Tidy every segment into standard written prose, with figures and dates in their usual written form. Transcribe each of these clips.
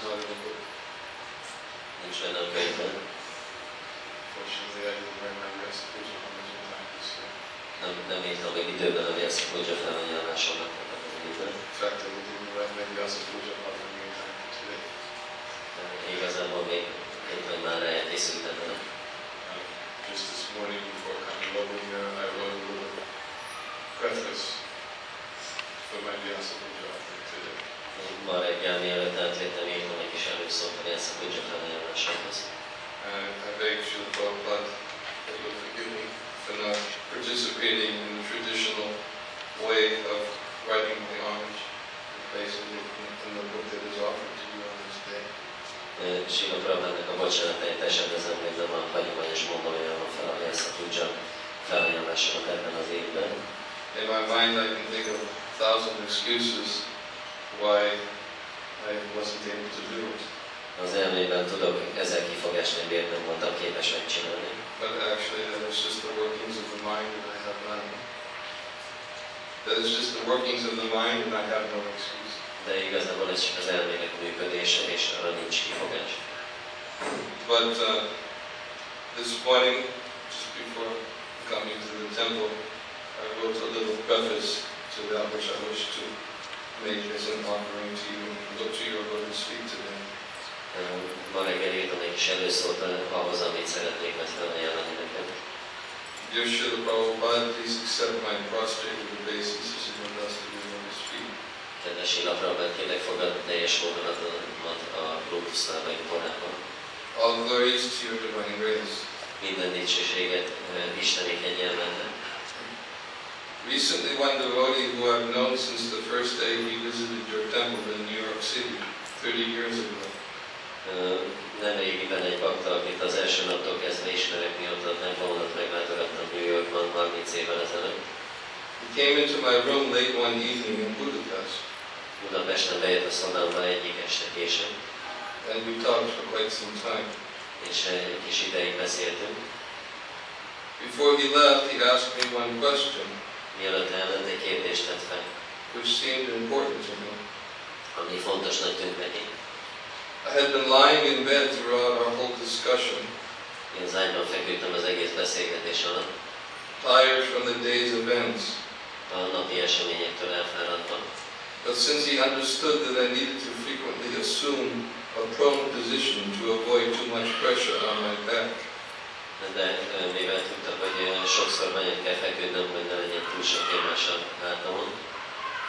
not in the book. Nincs benne a könyvben. Fortunately, I didn't write my Vyasa Puja homage in time this year. Nem írtam még időben a Vyasa Puja felajánlásomnak az időben. In fact, I didn't write my Vyasa Puja homage in time for today. Igazából még éppen már elkészültem vele. Just this morning before coming over here, I wrote a little preface for my Vyasa Puja offering today. Ma reggel mielőtt átjöttem, írtam egy kis előszót a Vyasa Puja felajánlásomhoz. And I beg Srila Prabhupada that you'll forgive me for not participating in the traditional way of writing the homage and placing it in the book that is offered to you on this day. Srila Prabhupádnak a bocsánatát esetleg még nem a hagyományos módon ajánlom fel a Vyasa Puja felajánlásomat ebben az évben. In my mind I can think of 1,000 excuses why I wasn't able to do it. Az elmében tudok 1000 kifogást, hogy miért nem voltam képes megcsinálni. But actually that is just the workings of the mind and I have none. That is just the workings of the mind and I have no excuse. De igazából ez csak az elmének működése, és arra nincs kifogás. But this morning, just before coming to the temple, I wrote a little preface to that which I wish to make as an offering to you and look to your Lord's feet today. Ma reggel írtam egy kis előszót ahhoz, amit szeretnék majd felajánlani neked. Dear Srila Prabhupada, please accept my prostrated obeisances in the dust of your Lord's feet. Kedves Srila Prabhupada, kérlek fogadni teljes fogadatomat a lótuszlábaim korában. All glories to your divine grace. Minden dicsőséget Isteni kegyelmednek. Recently, one devotee who I've known since the first day he visited your temple in New York City 30 years ago. Nemrégiben egy bakta, akit az első naptól kezdve ismerek, mióta templomodat meglátogattam New Yorkban 30 évvel ezelőtt. He came into my room late one evening in Budapest. Budapesten bejött a szobámba egyik este későn. And we talked for quite some time. És egy kis ideig beszéltünk. Before he left, he asked me one question. Mielőtt elment, egy kérdést tett fel, which seemed important to me. ami fontosnak tűnt neki. I had been lying in bed throughout our whole discussion, Én az ágyban feküdtem az egész beszélgetés alatt, tired from the day's events. a napi eseményektől elfáradva. But since he understood that I needed to frequently assume a prone position to avoid too much pressure on my back, De mivel tudta, hogy sokszor nagyon kell feküdnöm, hogy ne legyen túl sok nyomás a hátamon,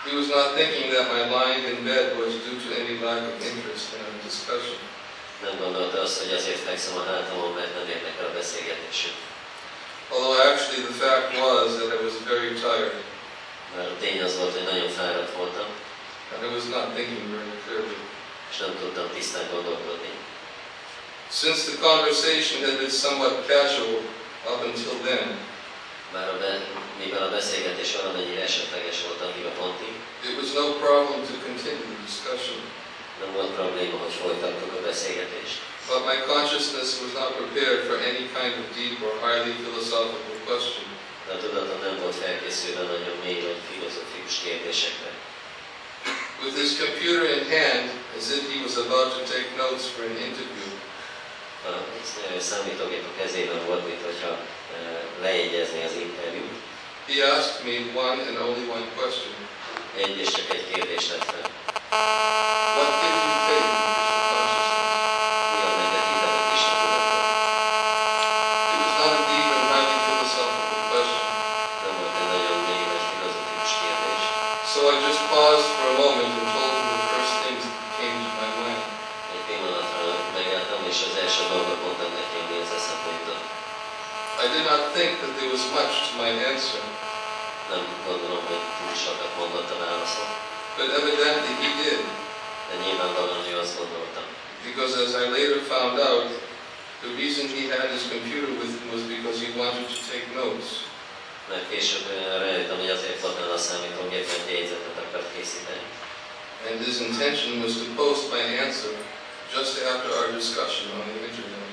he was not thinking that my lying in bed was due to any lack of interest in our discussion. nem gondolta azt, hogy azért fekszem a hátamon, mert nem érdekel a beszélgetésünk. Although actually the fact was that I was very tired Már a tény az volt, hogy nagyon fáradt voltam, and I was not thinking very clearly. és nem tudtam tisztán gondolkodni. Since the conversation had been somewhat casual up until then, mivel a beszélgetés valamennyire esetleges volt addig a pontig, it was no problem to continue the discussion. nem volt probléma, hogy folytattuk a beszélgetést. But my consciousness was not prepared for any kind of deep or highly philosophical question. De a tudatom nem volt felkészülve nagyon mély vagy filozófikus kérdésekre. With his computer in hand, as if he was about to take notes for an interview, A számítógép a kezében volt, mintha lejegyezni az interjút. he asked me one and only one question. Egy és csak egy kérdést tett fel. What gives you faith in Krishna consciousness? Mi ad neked hitet a Krishna tudatban? It was not a deep and highly philosophical question. Nem volt egy nagyon mély vagy filozófikus kérdés. So I just paused for a moment and told him the first things that came to my mind. Egy pillanatra megálltam, és az első dolgot mondtam neki, ami az eszembe jutott. I did not think that there was much to my answer, Nem gondolom, hogy túl sokat mondott a válaszol, but evidently he did, de nyilvánvalóan ő azt gondoltam. because as I later found out, the reason he had his computer with him was because he wanted to take notes. Mert később rájöttem, hogy azért volt nála a számítógép, mert jegyzetet akart készíteni. And his intention was to post my answer just after our discussion on the internet.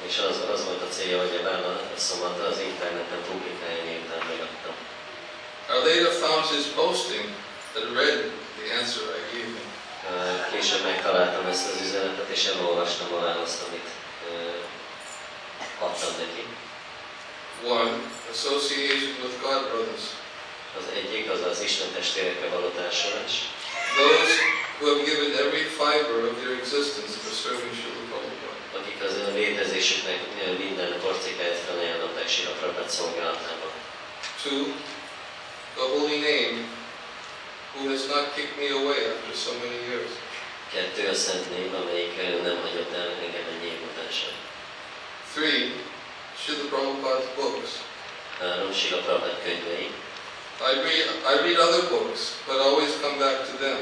És az volt a célja, hogy a válaszomat az interneten publikálja, miután megadtam. I later found his posting that read the answer I gave him. Később megtaláltam ezt az üzenetet, és elolvastam a választ, amit adtam neki. One, association with God brothers. Az egyik az az Isten testvérekkel való társulás. Those who have given every fiber of their existence for serving Srila Prabhupada. Akik az ön létezésüknek minden porcikáját felajánlották Srila Prabhupada szolgálatában. Two, the holy name, who has not kicked me away after so many years. 2, a szent név, amelyik nem hagyott el engem ennyi év után sem. 3, Srila Prabhupada's books. 3, Srila Prabhupada könyvei. I read other books, but always come back to them.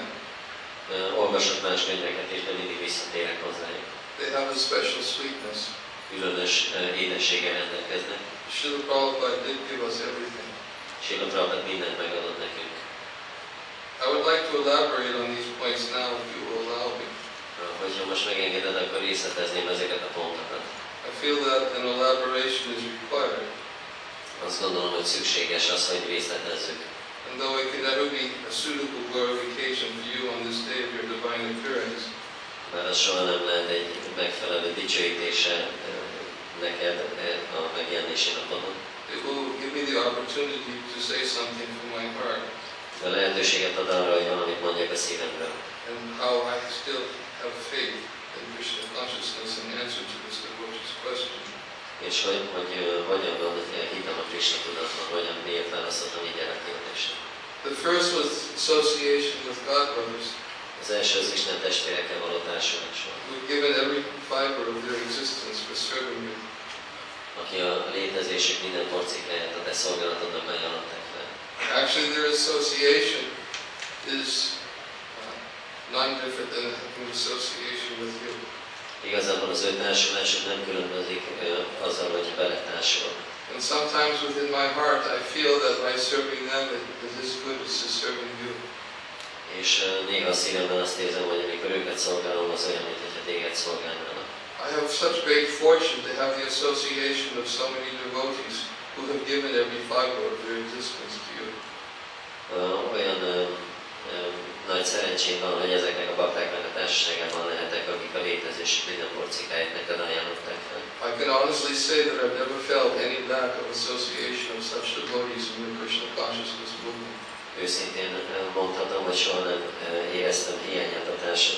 Olvasok más könyveket is, de mindig visszatérek hozzájuk. They have a special sweetness. Különös édességgel rendelkeznek. Srila Prabhupada did give us everything. Srila Prabhupada mindent megadott nekünk. I would like to elaborate on these points now, if you will allow me. Hogyha most megengeded, akkor részletezném ezeket a pontokat. I feel that an elaboration is required. Azt gondolom, hogy szükséges az, hogy részletezzük. And though it can never be a suitable glorification for you on this day of your divine appearance, Már az soha nem lehet egy megfelelő dicsőítése neked a megjelenési napodon. it will give me the opportunity to say something from my heart, A lehetőséget ad arra, hogy valamit mondjak a szívemről. and how I still have faith in Krishna consciousness in answer to this devotee's question. És hogy hogyan van hitem a Krishna tudatban, hogyan miért választottam így erre a kérdésre. The first was association with God brothers, Az első az Isten testvérekkel való társulás volt. who've given every fiber of their existence for serving you. Aki a létezésük minden porcikáját a te szolgálatodnak ajánlották fel. Actually, their association is not different than having association with you. Igazából az ő társulásuk nem különbözik azzal, hogy vele társulok. And sometimes within my heart, I feel that by serving them, it is as good as to serving you. És néha a szívemben azt érzem, hogy amikor őket szolgálom, az olyan, mintha téged szolgálnának. I have such great fortune to have the association of so many devotees who have given every fiber of their existence to you. Olyan nagy szerencsém van, hogy ezeknek a baktáknak a társaságában lehetek, akik a létezésük minden porcikáját neked ajánlották fel. I can honestly say that I've never felt any lack of association of such devotees in the Krishna consciousness movement. Őszintén mondhatom, hogy soha nem éreztem hiányát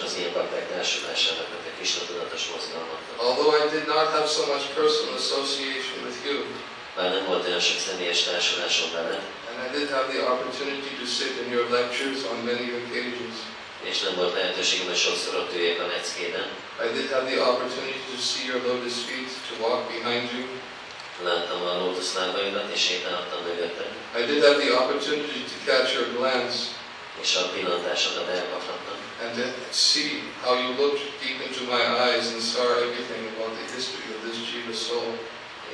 az ilyen bakták társulásának, a Krishna tudatos mozgalmaknak. Although I did not have so much personal association with you, Bár nem volt olyan sok személyes társulásom veled, and I did have the opportunity to sit in your lectures on many occasions, és nem volt lehetőségem, hogy sokszor ott üljek a leckéden. I did have the opportunity to see your lotus feet, to walk behind you. Láttam a lótuszlábaidat, és sétáltam mögötted, I did have the opportunity to catch your glance és a pillantásodat elkaphattam. and to see how you looked deep into my eyes and saw everything about the history of this Jiva soul.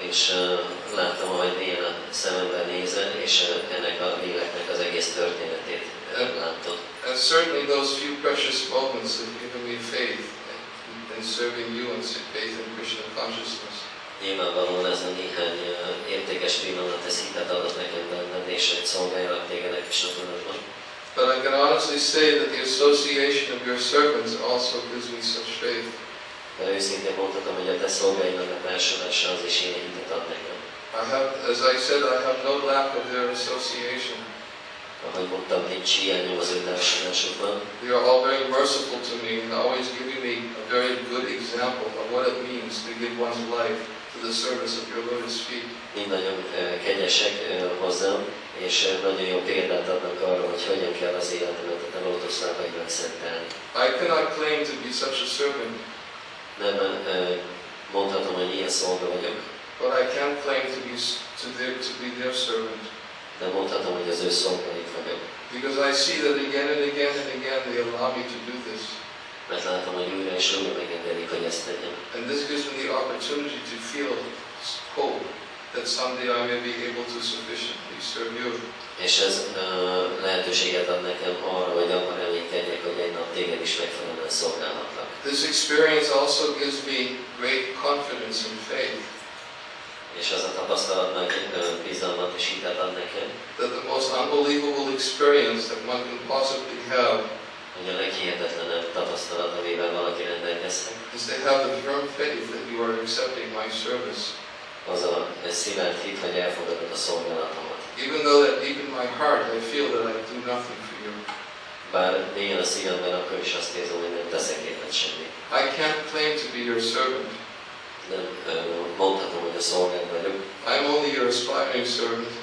És láttam, ahogy mélyen a szememben nézel, és ennek a léleknek az egész történetét látod. And certainly those few precious moments have given me faith in serving you and faith in Krishna consciousness. Nyilvánvalóan ez a néhány értékes pillanat, ez hitet adott nekem benned, és egy szolgáljalak téged egy Krishna tudatban. But I can honestly say that the association of your servants also gives me such faith. De őszintén mondhatom, hogy a te szolgáinak a társulása az is ilyen hitet ad nekem. As I said, I have no lack of their association. Ahogy mondtam, nincs hiányom az ő társulásukban. They are all very merciful to me and always giving me a very good example of what it means to give one's life to the service of your lotus feet. Mind nagyon kegyesek hozzám, és nagyon jó példát adnak arra, hogy hogyan kell az életemet a te lótuszlábaidnak szentelni. I cannot claim to be such a servant, Nem mondhatom, hogy ilyen szolga vagyok, but I can claim to be their servant. de mondhatom, hogy az ő szolgáit vagyok. Because I see that again and again and again they allow me to do this. Mert látom, hogy újra és újra megengedik, hogy ezt tegyem. And this gives me the opportunity to feel hope that someday I may be able to sufficiently serve you. És ez lehetőséget ad nekem arra, hogy abban reménykedjek, hogy egy nap téged is megfelelően szolgálhatlak. This experience also gives me great confidence and faith És az a tapasztalat meg bizalmat és hitet ad nekem, that the most unbelievable experience that one can possibly have hogy a leghihetetlenebb tapasztalat, amivel valaki rendelkezhet, is to have the firm faith that you are accepting my service. az a szilárd hit, hogy elfogadod a szolgálatomat. Even though that deep in my heart I feel that I do nothing for you. Bár mélyen a szívemben akkor is azt érzem, hogy nem teszek érted semmit. I can't claim to be your servant. Nem mondhatom, hogy a szolgád vagyok. I'm only your aspiring servant.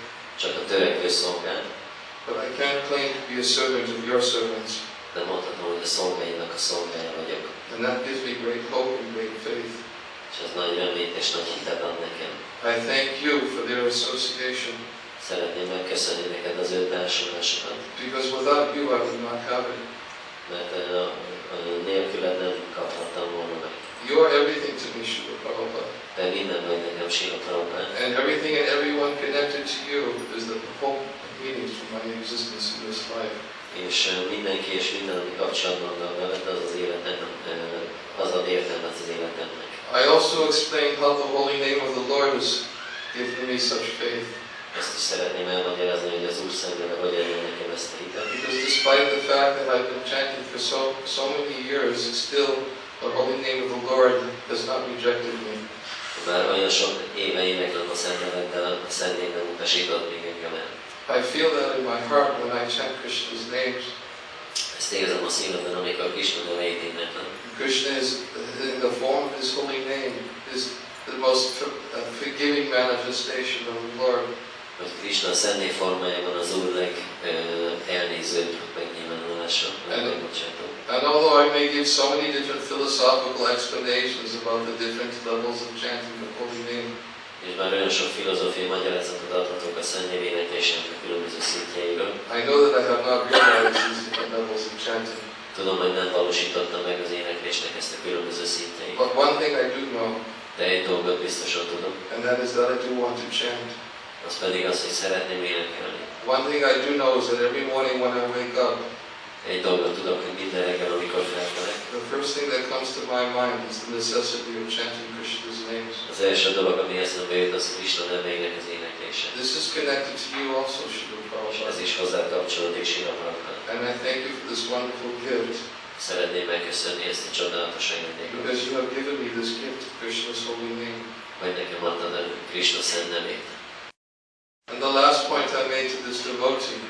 Csak a törekvő szolgád. But I can't claim to be a servant of your servants. De mondhatom, hogy a szolgáinak a szolgája vagyok. And that gives me great hope and great faith. És ez nagy reményt és nagy hitet ad nekem. I thank you for their association. Szeretném megköszönni neked az ő társulásokat. Because without you I would not have it. Mert nélküled nem kaphattam volna meg. You are everything to me, Srila Prabhupada. Te minden vagy nekem, Srila Prabhupada. And everything and everyone connected to you is the hope and meaning for my existence in this life. És mindenki és minden, ami kapcsolatban van veled, az az életem, az ad értelmet az életemnek. I also explained how the holy name of the Lord has given me such faith. Ezt is szeretném elmagyarázni, hogy az Úr szemben hogy adja nekem ezt a hitet. Because despite the fact that I've been chanting for so many years, still the holy name of the Lord has not rejected me. Bár olyan sok éve éneklem a Szent nevet, de a Szent név nem utasított még engem el. I feel that in my heart when I chant Krishna's names. Ezt érzem a szívemben, amikor Krishna nevét éneklem. Krishna is, in the form of His holy name, is the most forgiving manifestation of the Lord. Hogy Krishna a Szent név formájában az Úr legelnézőbb megnyilvánulása, megbocsátó. And although I may give so many different philosophical explanations about the different levels of chanting the holy name, És már olyan sok filozófiai magyarázatot adhatok a Szent név éneklésének a különböző szintjeiről. I know that I have not realized these different levels of chanting. Tudom, hogy nem valósítottam meg az éneklésnek ezt a különböző szintjeit. But one thing I do know, De egy dolgot biztosan tudom, and that is that I do want to chant. az pedig az, hogy szeretném énekelni. One thing I do know is that every morning when I wake up, Egy dolgot tudok, hogy minden reggel, amikor felkelek, the first thing that comes to my mind is the necessity of chanting Krishna's names. az első dolog, ami eszembe jut, az Krishna nevének az éneklése. This is connected to you also, Srila És Prabhupada. ez is hozzá kapcsolódik Srila Prabhupada. And I thank you for this wonderful gift, Szeretném megköszönni ezt a csodálatos ajándékot, because you have given me this gift of Krishna's holy name. hogy nekem adtad a Krishna szent nevét. And the last point I made to this devotee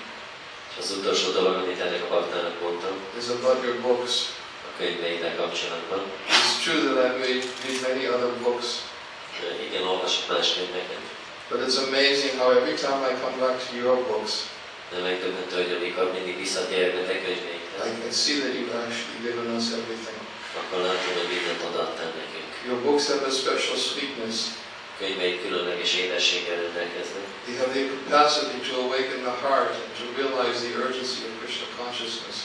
És az utolsó dolog, amit ennek a baktának mondtam, is about your books. a könyveiddel kapcsolatban. It's true that I may read many other books, Igen, olvasok más könyveket, but it's amazing how every time I come back to your books, de megdöbbentő, hogy amikor mindig visszatérek a te könyveidhez, I can see that you've actually given us everything. akkor látom, hogy mindent odaadtál nekünk. Your books have a special sweetness. Könyveid különleges édességgel rendelkeznek. They have the capacity to awaken the heart and to realize the urgency of Krishna consciousness.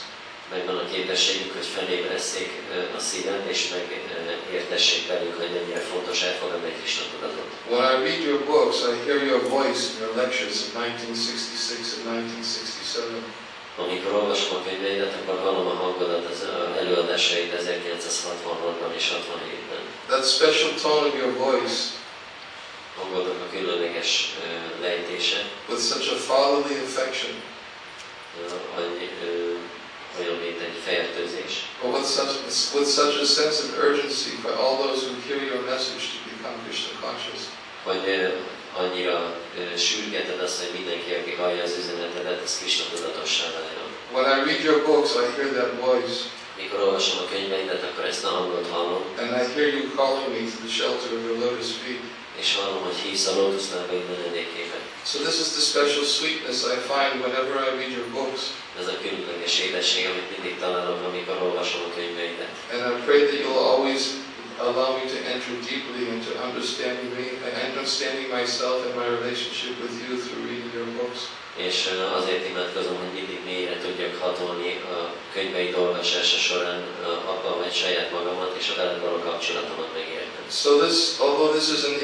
Megvan a képességük, hogy felébresszék a szívet, és megértessék velük, hogy mennyire fontos elfogadni egy Krishna tudatot. When I read your books, I hear your voice in your lectures in 1966 and 1967. Amikor olvasom a könyveidet, akkor hallom a hangodat az előadásait 1966-ban és 67-ben. That special tone of your voice, Hangodnak a különleges lejtése, with such a fatherly affection, olyan, mint egy fertőzés. but with such a sense of urgency for all those who hear your message to become Krishna conscious. Hogy annyira sürgeted azt, hogy mindenki, aki hallja az üzenetedet, az Krishna tudatossá váljon. When I read your books, I hear that voice, Mikor olvasom a könyveidet, akkor ezt a hangot hallom, and I hear you calling me to the shelter of your lotus feet. és hallom, hogy hívsz a lótuszlábaid menedékébe. So this is the special sweetness I find whenever I read your books. Ez a különleges édesség, amit mindig találok, amikor olvasom a könyveidet. And I pray that you'll always allow me to enter deeply into understanding myself and my relationship with you through reading your books. És azért imádkozom, hogy mindig mélyre tudjak hatolni a könyveid olvasása során abban, hogy saját magamat és a veled való kapcsolatomat megértem. So although this is an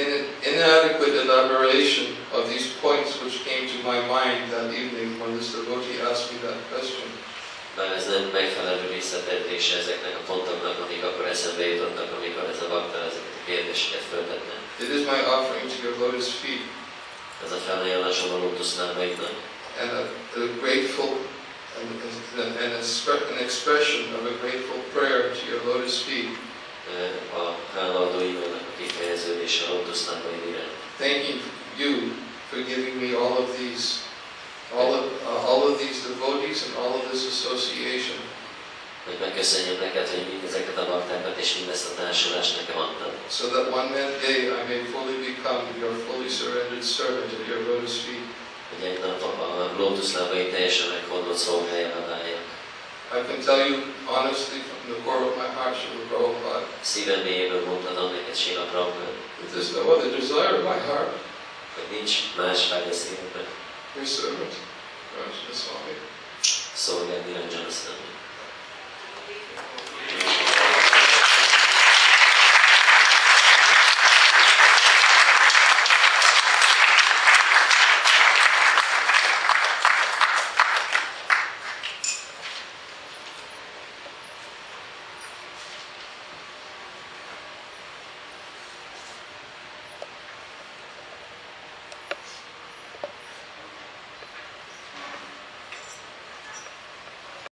inadequate elaboration of these points which came to my mind that evening when this devotee asked me that question, Bár ez nem megfelelő visszaterítése ezeknek a pontoknak, amik akkor eszembe jutottak, amikor ez a bakta ezeket a kérdéseket föltette. it is my offering to your lotus feet, Ez a felajánlásom a lótuszlábaidnak, and a grateful an expression of a grateful prayer to your lotus feet. A hálaadó imádnak a kifejeződése a lótuszlábaid iránt. Thanking you for giving me all of these devotees and all of this association. Hogy megköszönjem neked, hogy mindezeket a baktákat és mindezt a társulást nekem adtad. So that one day I may fully become your fully surrendered servant at your lotus feet. Hogy egy nap a lótuszlábai teljesen meghordott szolgájára váljak. I can tell you honestly from the core of my heart, Srila Prabhupada, Szívem mélyéből mondhatom neked, Srila Prabhupada, that there's no other desire in my heart. hogy nincs más vágy a szívemben. Your servant, Niranjana Swami. Szolgáld Niranjana Swami.